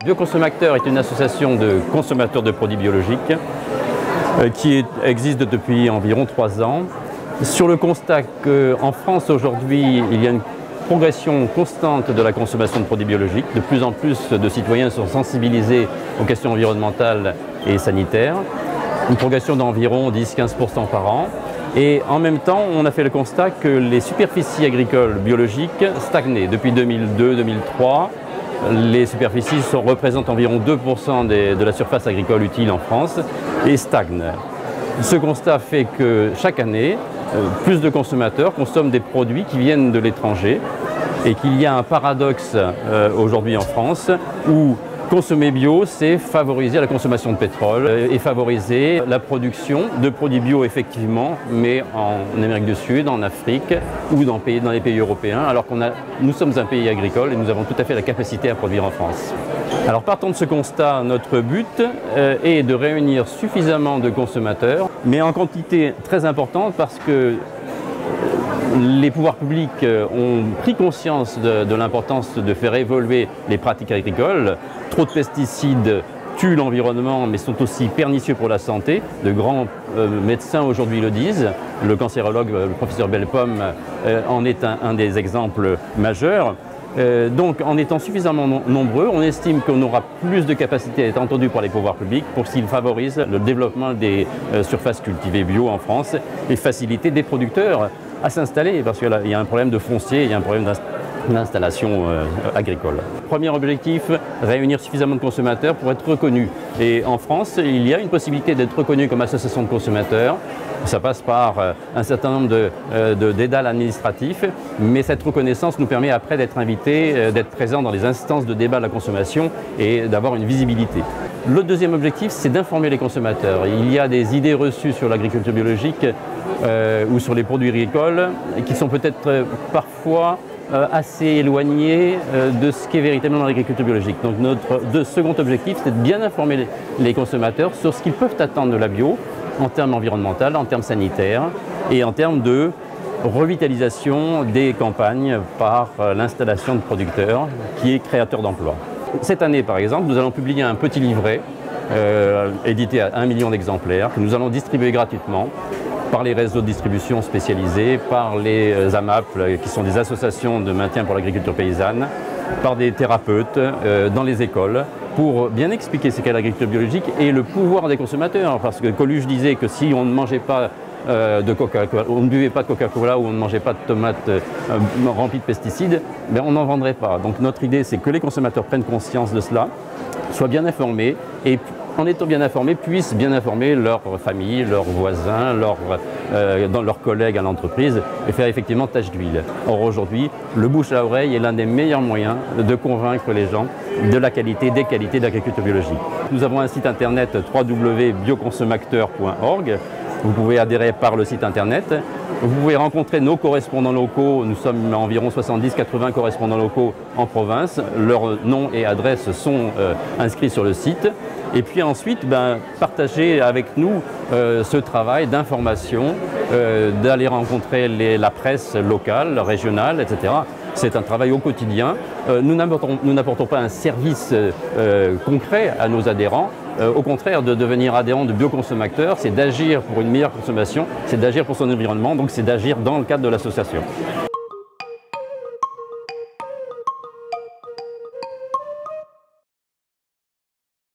Bioconsommateurs est une association de consommateurs de produits biologiques qui existe depuis environ 3 ans. Sur le constat qu'en France aujourd'hui, il y a une progression constante de la consommation de produits biologiques. De plus en plus de citoyens sont sensibilisés aux questions environnementales et sanitaires. Une progression d'environ 10-15% par an. Et en même temps, on a fait le constat que les superficies agricoles biologiques stagnaient. Depuis 2002-2003, les superficies représentent environ 2% de la surface agricole utile en France et stagnent. Ce constat fait que chaque année, plus de consommateurs consomment des produits qui viennent de l'étranger et qu'il y a un paradoxe aujourd'hui en France où consommer bio, c'est favoriser la consommation de pétrole et favoriser la production de produits bio effectivement, mais en Amérique du Sud, en Afrique ou dans les pays européens, alors que nous sommes un pays agricole et nous avons tout à fait la capacité à produire en France. Alors partant de ce constat, notre but est de réunir suffisamment de consommateurs, mais en quantité très importante parce que les pouvoirs publics ont pris conscience de l'importance de faire évoluer les pratiques agricoles. Trop de pesticides tuent l'environnement, mais sont aussi pernicieux pour la santé. De grands médecins aujourd'hui le disent. Le cancérologue, le professeur Bellepomme, en est un des exemples majeurs. Donc, en étant suffisamment nombreux, on estime qu'on aura plus de capacité à être entendu par les pouvoirs publics pour qu'ils favorisent le développement des surfaces cultivées bio en France et faciliter des producteurs à s'installer, parce qu'il y a un problème de foncier, il y a un problème d'installation agricole. Premier objectif, réunir suffisamment de consommateurs pour être reconnus. Et en France, il y a une possibilité d'être reconnu comme association de consommateurs. Ça passe par un certain nombre d'édals administratifs, mais cette reconnaissance nous permet après d'être invités, d'être présents dans les instances de débat de la consommation et d'avoir une visibilité. Le deuxième objectif, c'est d'informer les consommateurs. Il y a des idées reçues sur l'agriculture biologique ou sur les produits agricoles qui sont peut-être parfois assez éloignées de ce qu'est véritablement l'agriculture biologique. Donc notre second objectif, c'est de bien informer les consommateurs sur ce qu'ils peuvent attendre de la bio en termes environnementaux, en termes sanitaires et en termes de revitalisation des campagnes par l'installation de producteurs qui est créateur d'emplois. Cette année, par exemple, nous allons publier un petit livret édité à 1 million d'exemplaires que nous allons distribuer gratuitement par les réseaux de distribution spécialisés, par les AMAP, qui sont des associations de maintien pour l'agriculture paysanne, par des thérapeutes dans les écoles, pour bien expliquer ce qu'est l'agriculture biologique et le pouvoir des consommateurs. Parce que Coluche disait que si on ne mangeait pas de Coca-Cola, on ne buvait pas de Coca-Cola ou on ne mangeait pas de tomates remplies de pesticides, ben on n'en vendrait pas. Donc notre idée, c'est que les consommateurs prennent conscience de cela, soient bien informés et en étant bien informés, puissent bien informer leur famille, leurs voisins, leurs collègues à l'entreprise et faire effectivement tâche d'huile. Or aujourd'hui, le bouche à oreille est l'un des meilleurs moyens de convaincre les gens de la qualité, des qualités de l'agriculture biologique. Nous avons un site internet www.bioconsomacteur.org. Vous pouvez adhérer par le site internet. Vous pouvez rencontrer nos correspondants locaux. Nous sommes environ 70-80 correspondants locaux en province. Leurs noms et adresses sont inscrits sur le site. Et puis ensuite, partager avec nous ce travail d'information, d'aller rencontrer la presse locale, régionale, etc. C'est un travail au quotidien. Nous n'apportons pas un service concret à nos adhérents. Au contraire, de devenir adhérent de bioconsommateurs, c'est d'agir pour une meilleure consommation, c'est d'agir pour son environnement, donc c'est d'agir dans le cadre de l'association.